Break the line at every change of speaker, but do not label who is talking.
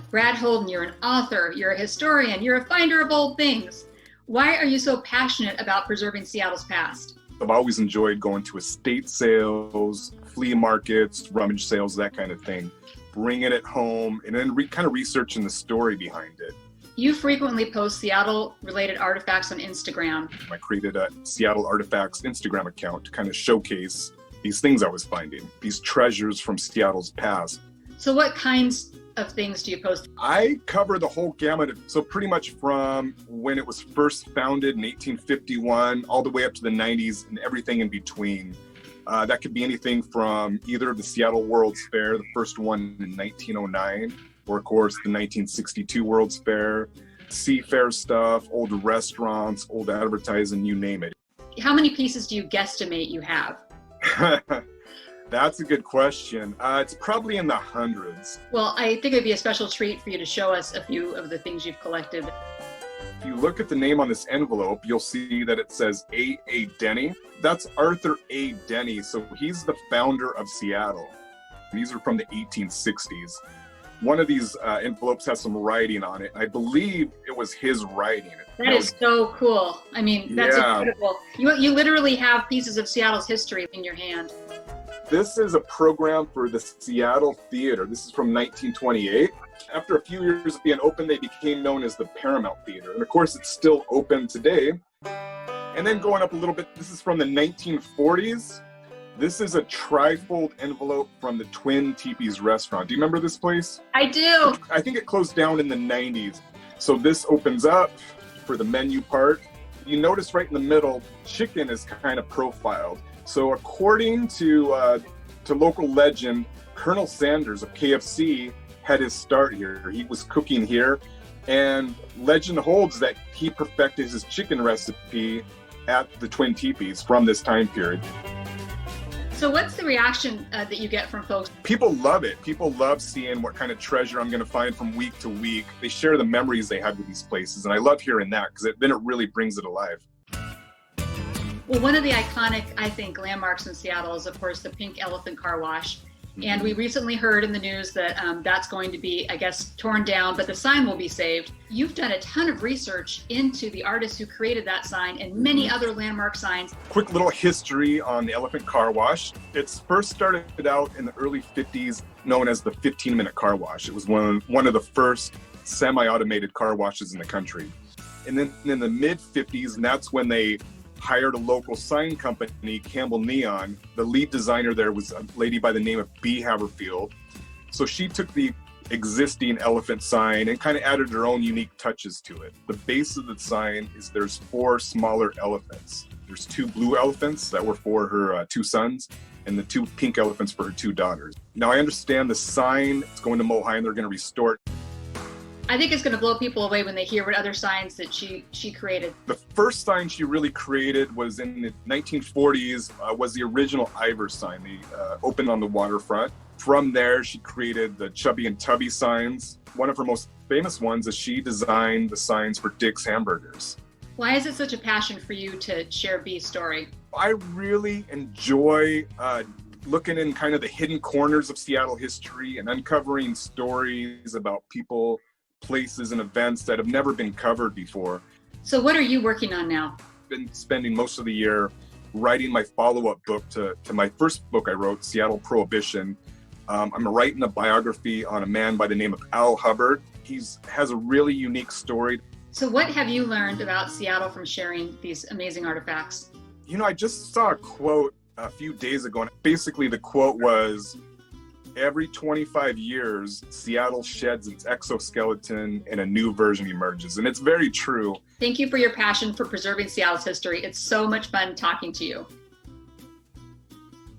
Brad Holden, you're an author, you're a historian, you're a finder of old things. Why are you so passionate about preserving Seattle's past?
I've always enjoyed going to estate sales, flea markets, rummage sales, that kind of thing, bringing it home, and then kind of researching the story behind it.
You frequently post Seattle-related artifacts on Instagram.
I created a Seattle Artifacts Instagram account to kind of showcase these things I was finding, these treasures from Seattle's past.
So what kinds of things do you post?
I cover the whole gamut, so pretty much from when it was first founded in 1851 all the way up to the 90s and everything in between. That could be anything from either the Seattle World's Fair, the first one in 1909, or of course the 1962 World's Fair, seafair stuff, old restaurants, old advertising, you name it.
How many pieces do you guesstimate you have?
That's a good question. It's probably in the hundreds.
Well, I think it'd be a special treat for you to show us a few of the things you've collected.
If you look at the name on this envelope, you'll see that it says A.A. Denny. That's Arthur A. Denny, so he's the founder of Seattle. These are from the 1860s. One of these envelopes has some writing on it. I believe it was his writing.
That is so cool. I mean, that's incredible. You literally have pieces of Seattle's history in your hand.
This is a program for the Seattle Theater. This is from 1928. After a few years of being open, they became known as the Paramount Theater. And of course, it's still open today. And then going up a little bit, this is from the 1940s. This is a trifold envelope from the Twin Teepees restaurant. Do you remember this place?
I do.
I think it closed down in the 90s. So this opens up for the menu part. You notice right in the middle, chicken is kind of profiled. So according to local legend, Colonel Sanders of KFC had his start here. He was cooking here, and legend holds that he perfected his chicken recipe at the Twin Teepees from this time period.
So what's the reaction that you get from folks?
People love it. People love seeing what kind of treasure I'm going to find from week to week. They share the memories they had with these places, and I love hearing that because then it really brings it alive.
Well, one of the iconic, I think, landmarks in Seattle is, of course, the Pink Elephant Car Wash. And we recently heard in the news that that's going to be, I guess, torn down, but the sign will be saved. You've done a ton of research into the artist who created that sign and many other landmark signs.
Quick little history on the Elephant Car Wash. It's first started out in the early 50s, known as the 15-minute car wash. It was one of the first semi-automated car washes in the country. And then in the mid-50s, and that's when they hired a local sign company, Campbell Neon. The lead designer there was a lady by the name of Bea Haverfield. So she took the existing elephant sign and kind of added her own unique touches to it. The base of the sign is there's 4 smaller elephants. There's 2 blue elephants that were for her 2 sons, and the 2 pink elephants for her 2 daughters. Now I understand the sign is going to Mohi and they're going to restore it.
I think it's going to blow people away when they hear what other signs that she created.
The first sign she really created was in the 1940s, was the original Ivor sign. They opened on the waterfront. From there, she created the Chubby and Tubby signs. One of her most famous ones is she designed the signs for Dick's Hamburgers.
Why is it such a passion for you to share Bea's story?
I really enjoy looking in kind of the hidden corners of Seattle history and uncovering stories about people, places, and events that have never been covered before.
So what are you working on now?
I've been spending most of the year writing my follow-up book to my first book I wrote, Seattle Prohibition. I'm writing a biography on a man by the name of Al Hubbard. He has a really unique story.
So what have you learned about Seattle from sharing these amazing artifacts?
You know, I just saw a quote a few days ago, and basically the quote was, every 25 years, Seattle sheds its exoskeleton and a new version emerges. And it's very true.
Thank you for your passion for preserving Seattle's history. It's so much fun talking to you.